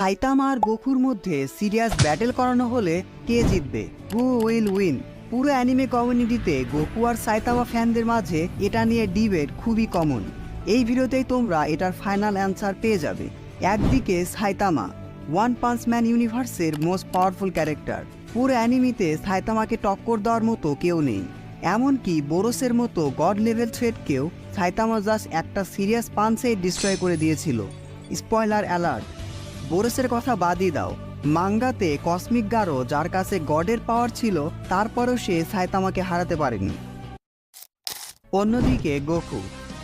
Saitama আর গোকুর মধ্যে serious battle করানো হলে কে জিতবে, হু উইল উইন? পুরো অ্যানিমে কমিউনিটিতে গোকু আর সাইতামা ফ্যানদের মাঝে এটা নিয়ে ডিবেট খুবই কমন। এই ভিডিওতেই তোমরা এটার ফাইনাল অ্যান্সার পেয়ে যাবে। একদিকে সাইতামা, ওয়ান পাঞ্চ ম্যান ইউনিভার্সের মোস্ট পাওয়ারফুল ক্যারেক্টার। পুরো অ্যানিমিতে সাইতামাকে টক্কর দেওয়ার মতো কেউ নেই। এমনকি বোরসের মতো গড লেভেল থ্রেটকেও সাইতামা জাস্ট একটা সিরিয়াস পাঞ্চে ডিস্ট্রয় করে দিয়েছিল। স্পয়লার অ্যালার্ট, বোরসের কথা বাদই দাও, মাঙ্গাতে কসমিক গারো যার কাছে গডের পাওয়ার ছিল তারপরও সে সাইতামাকে হারাতে পারেনি। অন্যদিকে গোকু,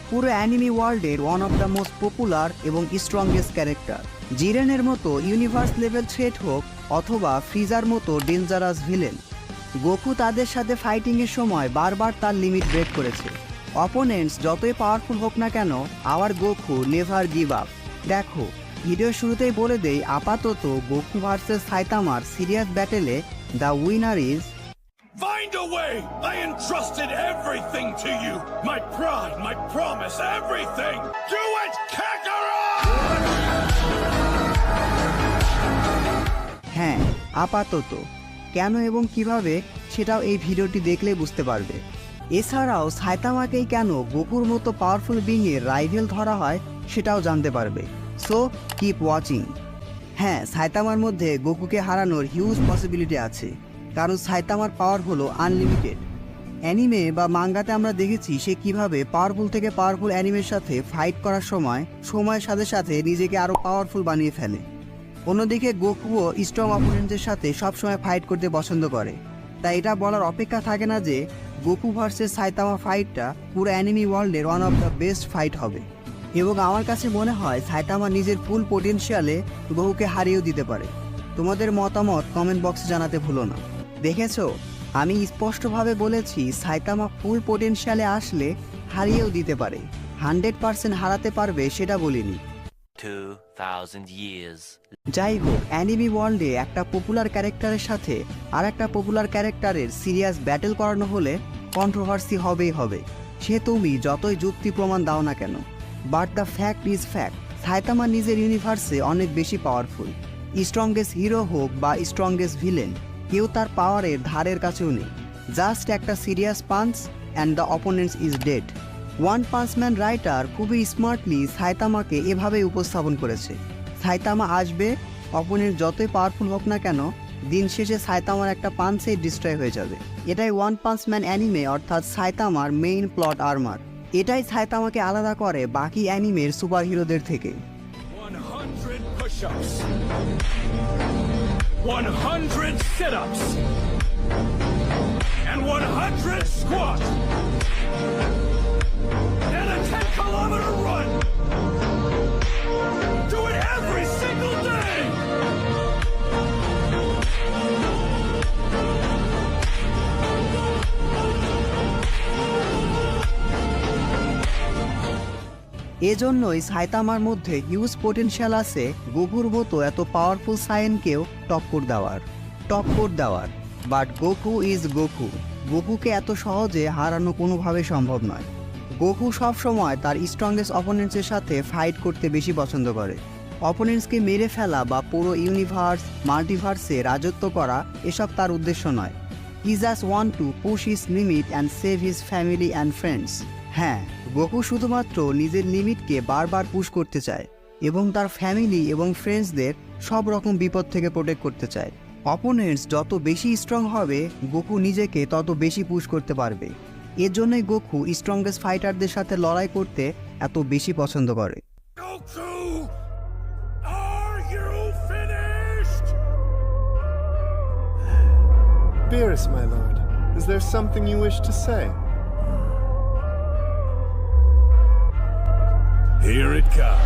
পুরো অ্যানিমি ওয়ার্ল্ডের one of the most popular এবং স্ট্রংগেস্ট ক্যারেক্টার। জিরেনের মতো ইউনিভার্স লেভেল থ্রেট হোক অথবা ফ্রিজার মতো ডেঞ্জারাস ভিলেন, গোকু তাদের সাথে ফাইটিংয়ের সময় বারবার তার লিমিট ব্রেক করেছে। অপোনেন্টস যতই পাওয়ারফুল হোক না কেন, our Goku never give up. দেখো, ভিডিওর শুরুতেই বলে দেই, আপাতত গোকু ভার্সেস সাইতামার সিরিয়াস ব্যাটেলে the winner is Find a way! I entrusted everything to you! My pride, my promise, everything! Do it, Kakarot! হ্যাঁ, আপাতত। কেন এবং কিভাবে সেটাও এই ভিডিওটি দেখলে বুঝতে পারবে। এছাড়াও সাইতামাকেই কেন গোকুর মতো পাওয়ারফুল বিংয়ের রাইভেল ধরা হয় সেটাও জানতে পারবে। So keep watching. হ্যাঁ, সাইতামার মধ্যে গোকুকে হারানোর হিউজ পসিবিলিটি আছে, কারণ সাইতামার পাওয়ার হলো আনলিমিটেড। অ্যানিমে বা মাঙ্গাতে আমরা দেখেছি সে কিভাবে পাওয়ারফুল থেকে পাওয়ারফুল অ্যানিমের সাথে ফাইট করার সময়ের সাথে সাথে নিজেকে আরও পাওয়ারফুল বানিয়ে ফেলে। অন্যদিকে গোকুও স্ট্রং অপোনেন্টদের সাথে সবসময় ফাইট করতে পছন্দ করে। তাই এটা বলার অপেক্ষা থাকে না যে গোকু ভার্সেস সাইতামা ফাইটটা পুরো অ্যানিমি ওয়ার্ল্ডের one of the best fight হবে। এবং আমার কাছে মনে হয় সাইতামা নিজের ফুল পোটেনশিয়ালে গোকুকে হারিয়েও দিতে পারে। তোমাদের মতামত কমেন্ট বক্সে জানাতে ভুলো না। দেখেছো, আমি স্পষ্টভাবে বলেছি সাইতামা ফুল পোটেনশিয়ালে আসলে হারিয়েও দিতে পারে। 100% হারাতে পারবে সেটা বলিনি। 2000 years. যাই হোক, অ্যানিমি ওয়ার্ল্ডে একটা পপুলার ক্যারেক্টারের সাথে আর একটা পপুলার ক্যারেক্টারের সিরিয়াস ব্যাটেল করানো হলে কন্ট্রোভার্সি হবেই হবে, সে তুমি যতই যুক্তি প্রমাণ দাও না কেন। But the fact is fact, Saitama নিজের ইউনিভার্সে অনেক বেশি পাওয়ারফুল। স্ট্রংগেস্ট হিরো হোক বা স্ট্রংগেস্ট ভিলেন, কেউ তার পাওয়ারের ধারের কাছেও নেই। জাস্ট একটা serious punch and the opponents is dead. One punch man writer খুবই স্মার্টলি সাইতামাকে এভাবেই উপস্থাপন করেছে। সাইতামা আসবে, অপোনেন্ট যতই পাওয়ারফুল হোক না কেন, দিন শেষে সাইতামার একটা পাঞ্চেই ডিস্ট্রয় হয়ে যাবে। এটাই ওয়ান পাঞ্চ ম্যান অ্যানিমে অর্থাৎ সাইতামার মেইন প্লট আর্মার। এটাই সাইতামাকে আলাদা করে বাকি অ্যানিমের সুপার হিরোদের থেকে। 100 push-ups, 100 sit-ups, and 100 squats, and a 10-kilometer run. Do it every single day! এজন্যই সাইতামার মধ্যে হিউজ পোটেনশিয়াল আছে গোকুর মতো এত পাওয়ারফুল সায়েনকেও টক্কর দেওয়ার। But Goku is Goku. গোকুকে এত সহজে হারানো কোনোভাবে সম্ভব নয়। গোকু সবসময় তার স্ট্রংগেস্ট অপোনেন্টসের সাথে ফাইট করতে বেশি পছন্দ করে। অপোনেন্টসকে মেরে ফেলা বা পুরো ইউনিভার্স মাল্টিভার্সে রাজত্ব করা এসব তার উদ্দেশ্য নয়। He just want to push his limit and save his family and friends. হ্যাঁ, গোকু শুধুমাত্র নিজের লিমিটকে বারবার পুশ করতে চায় এবং তার ফ্যামিলি এবং ফ্রেন্ডসদের সব রকম বিপদ থেকে প্রোটেক্ট করতে চায়। অপোনেন্টস যত বেশি স্ট্রং হবে, গোকু নিজেকে তত বেশি পুশ করতে পারবে। এর জন্যই গোকু স্ট্রংগেস্ট ফাইটারদের সাথে লড়াই করতে এত বেশি পছন্দ করে। Goku, are you finished? Beerus, my lord, is there something you wish to say? Here it comes.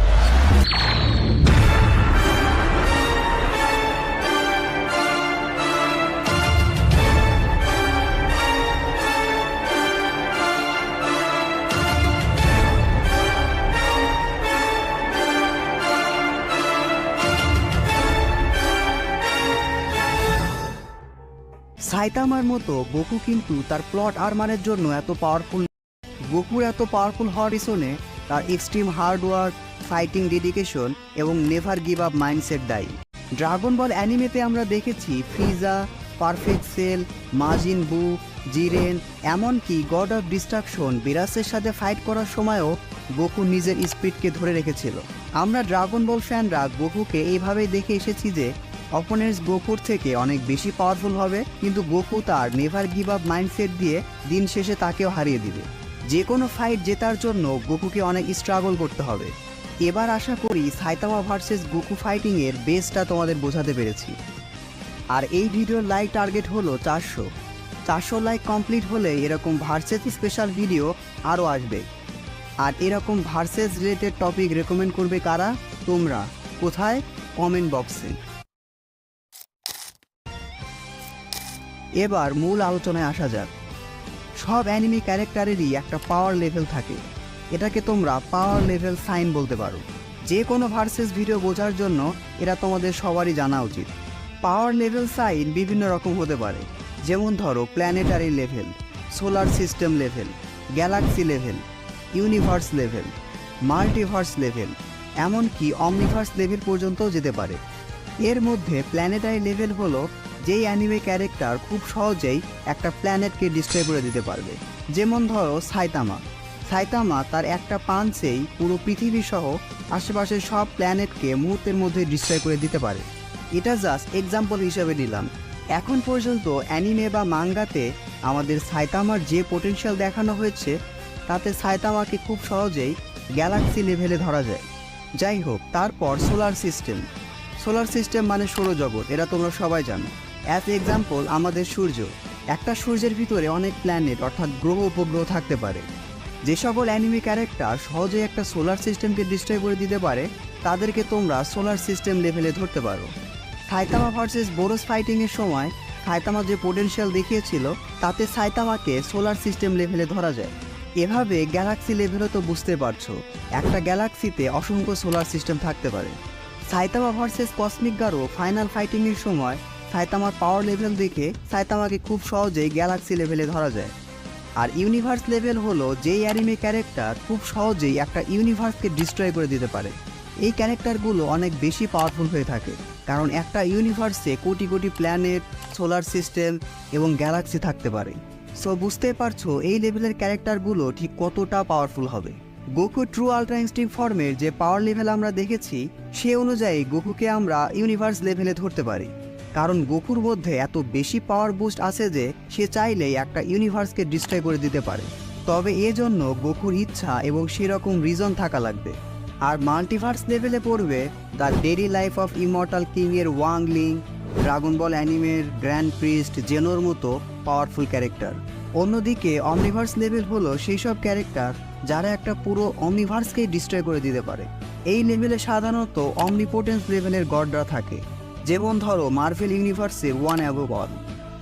সাইতামার মতো গোকু কিন্তু তার প্লট আর্মারের জন্য এত পাওয়ারফুল। গোকুর এত পাওয়ারফুল হওয়ার পিছনে তার এক্সট্রিম হার্ডওয়ার্ক, ফাইটিং ডেডিকেশন এবং নেভার গিভ আপ মাইন্ডসেট দায়ী। ড্রাগন বল অ্যানিমেতে আমরা দেখেছি ফ্রিজা, পারফেক্ট সেল, মাজিন বু, জিরেন, এমনকি গড অফ ডিস্ট্রাকশন বিরাসের সাথে ফাইট করার সময়ও গোকু নিজের স্পিডকে ধরে রেখেছিল। আমরা ড্রাগন বল ফ্যানরা গোকুকে এইভাবেই দেখে এসেছি যে অপোনেন্টস গোকুর থেকে অনেক বেশি পাওয়ারফুল হবে, কিন্তু গোকু তার নেভার গিভ আপ মাইন্ডসেট দিয়ে দিন শেষে তাকেও হারিয়ে দিবে। যে কোনো ফাইট জেতার জন্য গোকুকে অনেক স্ট্রাগল করতে হবে। এবার আশা করি সাইতামা ভার্সেস গোকু ফাইটিংয়ের বেসটা তোমাদের বোঝাতে পেরেছি। আর এই ভিডিওর লাইক টার্গেট হলো 400 লাইক কমপ্লিট হলে এরকম ভার্সেস স্পেশাল ভিডিও আরও আসবে। আর এরকম ভার্সেস রিলেটেড টপিক রেকমেন্ড করবে কারা? তোমরা। কোথায়? কমেন্ট বক্সে। এবার মূল আলোচনায় আসা যাক। সব অ্যানিমে ক্যারেক্টারেরই একটা পাওয়ার লেভেল থাকে, এটাকে তোমরা পাওয়ার লেভেল সাইন বলতে পারো। যে কোনো ভার্সেস ভিডিও বোঝার জন্য এটা তোমাদের সবারই জানা উচিত। পাওয়ার লেভেল সাইন বিভিন্ন রকম হতে পারে, যেমন ধরো planetary level, solar system level, Galaxy level, universe level, multiverse level, এমনকি অমনিভার্স লেভেল পর্যন্তও যেতে পারে। এর মধ্যে প্ল্যানেটারি লেভেল হলো যেই অ্যানিমে ক্যারেক্টার খুব সহজেই একটা প্ল্যানেটকে ডিস্ট্রয় করে দিতে পারবে। যেমন ধরো সাইতামা তার একটা পাঞ্চেই পুরো পৃথিবী সহ আশেপাশের সব প্ল্যানেটকে মুহূর্তের মধ্যে ডিস্ট্রয় করে দিতে পারে। এটা জাস্ট এক্সাম্পল হিসেবে নিলাম। এখন পর্যন্ত অ্যানিমে বা মাঙ্গাতে আমাদের সাইতামার যে পোটেনশিয়াল দেখানো হয়েছে তাতে সাইতামাকে খুব সহজেই গ্যালাক্সি লেভেলে ধরা যায়। যাই হোক, তারপর সোলার সিস্টেম মানে সৌরজগৎ, এটা তোমরা সবাই জানো। অ্যাজ এক্সাম্পল আমাদের সূর্য, একটা সূর্যের ভিতরে অনেক প্ল্যানেট অর্থাৎ গ্রহ উপগ্রহ থাকতে পারে। যে সকল অ্যানিমে ক্যারেক্টার সহজেই একটা সোলার সিস্টেমকে ডিস্ট্রয় করে দিতে পারে তাদেরকে তোমরা সোলার সিস্টেম লেভেলে ধরতে পারো। সাইতামা ভার্সেস বোরোস ফাইটিংয়ের সময় সাইতামা যে পোটেনশিয়াল দেখিয়েছিল তাতে সাইতামাকে সোলার সিস্টেম লেভেলে ধরা যায়। এভাবে গ্যালাক্সি লেভেলও তো বুঝতে পারছো, একটা গ্যালাক্সিতে অসংখ্য সোলার সিস্টেম থাকতে পারে। Saitama versus cosmic Garou final ফাইটিংয়ের সময় সাইতামার পাওয়ার লেভেল দেখে সাইতামাকে খুব সহজেই গ্যালাক্সি লেভেলে ধরা যায়। আর ইউনিভার্স লেভেল হলো যেই অ্যানিমে ক্যারেক্টার খুব সহজেই একটা ইউনিভার্সকে ডিস্ট্রয় করে দিতে পারে। এই ক্যারেক্টারগুলো অনেক বেশি পাওয়ারফুল হয়ে থাকে, কারণ একটা ইউনিভার্সে crore crore planet, solar system এবং গ্যালাক্সি থাকতে পারে। সো বুঝতে পারছো এই লেভেলের ক্যারেক্টারগুলো ঠিক কতটা পাওয়ারফুল হবে। গোকু ট্রু আল্ট্রা ইনস্টিংক্ট ফর্মের যে পাওয়ার লেভেল আমরা দেখেছি সে অনুযায়ী গোকুকে আমরা ইউনিভার্স লেভেলে ধরতে পারি, কারণ গোকুর মধ্যে এত বেশি পাওয়ার বুস্ট আছে যে সে চাইলেই একটা ইউনিভার্সকে ডিস্ট্রয় করে দিতে পারে। তবে এজন্য গোকুর ইচ্ছা এবং সেরকম রিজন থাকা লাগবে। আর মাল্টিভার্স লেভেলে পড়বে the daily life of immortal কিংয়ের ওয়াংলিং, ড্রাগন বল অ্যানিমের গ্র্যান্ড প্রিস্ট জেনোর মতো পাওয়ারফুল ক্যারেক্টার। অন্যদিকে অমনিভার্স লেভেল হলো সেই সব ক্যারেক্টার যারা একটা পুরো অমনিভার্সকেই ডিস্ট্রয় করে দিতে পারে। এই লেভেলে সাধারণত অমনিপোটেন্স লেভেলের গডরা থাকে, যেমন ধরো মার্ভেল ইউনিভার্সের ওয়ান অ্যাবভ অল।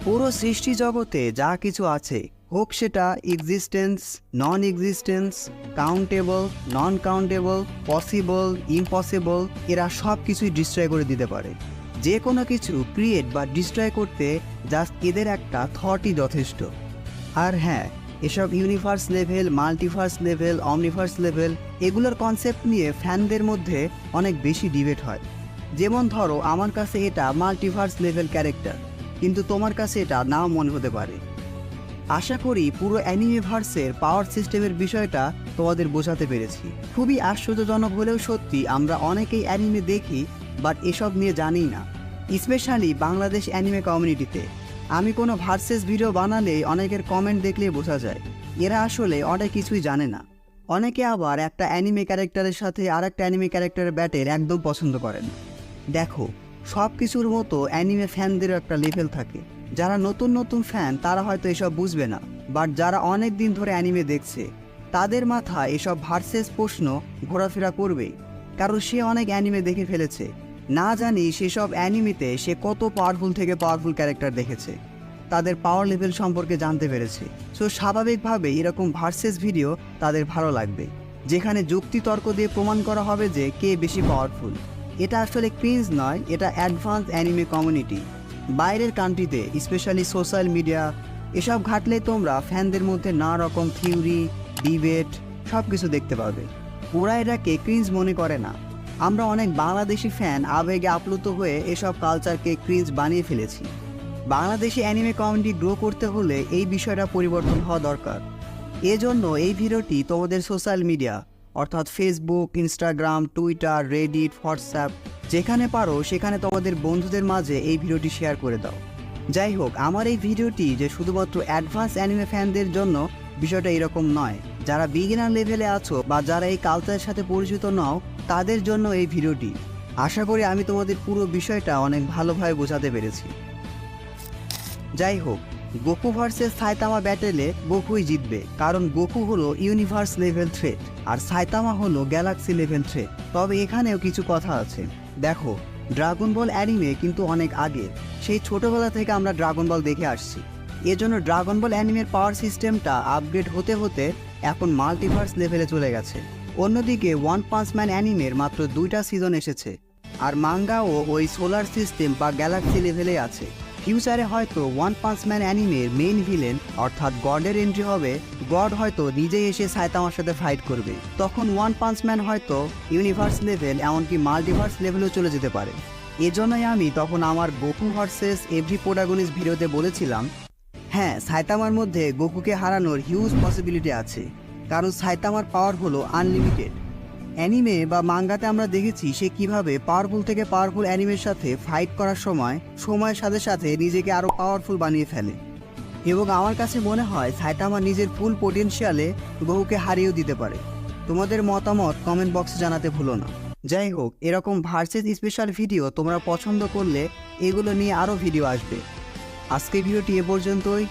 পুরো সৃষ্টি জগতে যা কিছু আছে, হোক সেটা existence, non existence, countable, non countable, possible, impossible, এরা সব কিছুই ডিস্ট্রয় করে দিতে পারে। যে কোনো কিছু ক্রিয়েট বা ডিস্ট্রয় করতে জাস্ট এদের একটা থটই যথেষ্ট। আর হ্যাঁ, এসব universe level, multiverse level, omniverse level এগুলোর কনসেপ্ট নিয়ে ফ্যানদের মধ্যে অনেক বেশি ডিবেট হয়। যেমন ধরো আমার কাছে এটা মাল্টিভার্স লেভেল ক্যারেক্টার, কিন্তু তোমার কাছে এটা নাও মনে হতে পারে। আশা করি পুরো অ্যানিমেভার্সের পাওয়ার সিস্টেমের বিষয়টা তোমাদের বোঝাতে পেরেছি। খুবই আশ্চর্যজনক হলেও সত্যি আমরা অনেকেই অ্যানিমে দেখি বাট এসব নিয়ে জানি না, স্পেশালি বাংলাদেশ অ্যানিমে কমিউনিটিতে। আমি কোনো ভার্সেস ভিডিও বানালেই অনেকের কমেন্ট দেখলেই বোঝা যায় এরা আসলে অনেক কিছুই জানে না। অনেকে আবার একটা অ্যানিমে ক্যারেক্টারের সাথে আর একটা অ্যানিমে ক্যারেক্টারের ব্যাটেল একদম পছন্দ করেন। দেখো, সব কিছুর মতো অ্যানিমে ফ্যানদেরও একটা লেভেল থাকে। যারা নতুন নতুন ফ্যান তারা হয়তো এসব বুঝবে না, বাট যারা অনেক দিন ধরে অ্যানিমে দেখছে তাদের মাথায় এসব ভার্সেস প্রশ্ন ঘোরাফেরা করবেই, কারণ সে অনেক অ্যানিমে দেখে ফেলেছে। না জানি সেসব অ্যানিমেতে সে কত পাওয়ারফুল থেকে পাওয়ারফুল ক্যারেক্টার দেখেছে, তাদের পাওয়ার লেভেল সম্পর্কে জানতে পেরেছে। সো স্বাভাবিকভাবে এরকম ভার্সেস ভিডিও তাদের ভালো লাগবে, যেখানে যুক্তি তর্ক দিয়ে প্রমাণ করা হবে যে কে বেশি পাওয়ারফুল। এটা আসলে ক্রিঞ্জ নয়, এটা অ্যাডভান্স অ্যানিমে কমিউনিটি। বাইরের কান্ট্রিতে স্পেশালি সোশ্যাল মিডিয়া এসব ঘাটলে তোমরা ফ্যানদের মধ্যে নানা রকম থিওরি, ডিবেট সব কিছু দেখতে পাবে। ওরা এটাকে ক্রিঞ্জ মনে করে না। আমরা অনেক বাংলাদেশি ফ্যান আবেগে আপ্লুত হয়ে এসব কালচারকে ক্রিঞ্জ বানিয়ে ফেলেছি। বাংলাদেশি অ্যানিমে কমিউনিটি গ্রো করতে হলে এই বিষয়টা পরিবর্তন হওয়া দরকার। এজন্য এই ভিডিওটি তোমাদের সোশ্যাল মিডিয়া অর্থাৎ Facebook, Instagram, Twitter, Reddit, WhatsApp যেখানে পারো সেখানে তোমাদের বন্ধুদের মাঝে এই ভিডিওটি শেয়ার করে দাও। যাই হোক, আমার এই ভিডিওটি যে শুধুমাত্র অ্যাডভান্স অ্যানিমে ফ্যানদের জন্য, বিষয়টা এরকম নয়। যারা বিগিনার লেভেলে আছো বা যারা এই কালচারের সাথে পরিচিত নও তাদের জন্য এই ভিডিওটি। আশা করি আমি তোমাদের পুরো বিষয়টা অনেক ভালোভাবে বোঝাতে পেরেছি। যাই হোক, গোকু ভার্সেস সাইতামা ব্যাটেলে গোকুই জিতবে, কারণ গোকু হলো ইউনিভার্স লেভেল থ্রেট আর সাইতামা হলো গ্যালাক্সি লেভেল থ্রেট। তবে এখানেও কিছু কথা আছে। দেখো, ড্রাগন বল অ্যানিমে কিন্তু অনেক আগে, সেই ছোটবেলা থেকে আমরা ড্রাগন বল দেখে আসছি। এজন্য ড্রাগন বল অ্যানিমের পাওয়ার সিস্টেমটা আপগ্রেড হতে হতে এখন মাল্টিভার্স লেভেলে চলে গেছে। অন্যদিকে ওয়ান পাঞ্চ ম্যান অ্যানিমের মাত্র 2টা সিজন এসেছে, আর মাঙ্গাও ওই সোলার সিস্টেম বা গ্যালাক্সি লেভেলে আছে। ফিউচারে হয়তো ওয়ান পাঞ্চ ম্যান অ্যানিমের মেইন ভিলেন অর্থাৎ গডের এন্ট্রি হবে। গড হয়তো নিজেই এসে সাইতামার সাথে ফাইট করবে। তখন ওয়ান পাঞ্চ ম্যান হয়তো ইউনিভার্স লেভেল এমনকি মাল্টিভার্স লেভেলেও চলে যেতে পারে। এজন্যই আমি তখন আমার গোকু ভার্সেস এভরি প্রোটাগনিস্ট ভিডিওতে বলেছিলাম, হ্যাঁ, সাইতামার মধ্যে গোকুকে হারানোর হিউজ পসিবিলিটি আছে, কারণ সাইতামার পাওয়ার হলো আনলিমিটেড। অ্যানিমে বা মাঙ্গাতে আমরা দেখেছি সে কিভাবে পাওয়ারফুল থেকে পাওয়ারফুল অ্যানিমের সাথে ফাইট করার সময়ের সাথে সাথে নিজেকে আরও পাওয়ারফুল বানিয়ে ফেলে। এবং আমার কাছে মনে হয় সাইতামা নিজের ফুল পোটেনশিয়ালে গোকুকে হারিয়েও দিতে পারে। তোমাদের মতামত কমেন্ট বক্সে জানাতে ভুলো না। যাই হোক, এরকম ভার্সেস স্পেশাল ভিডিও তোমরা পছন্দ করলে এগুলো নিয়ে আরও ভিডিও আসবে। আজকে ভিডিওটি এ পর্যন্তই।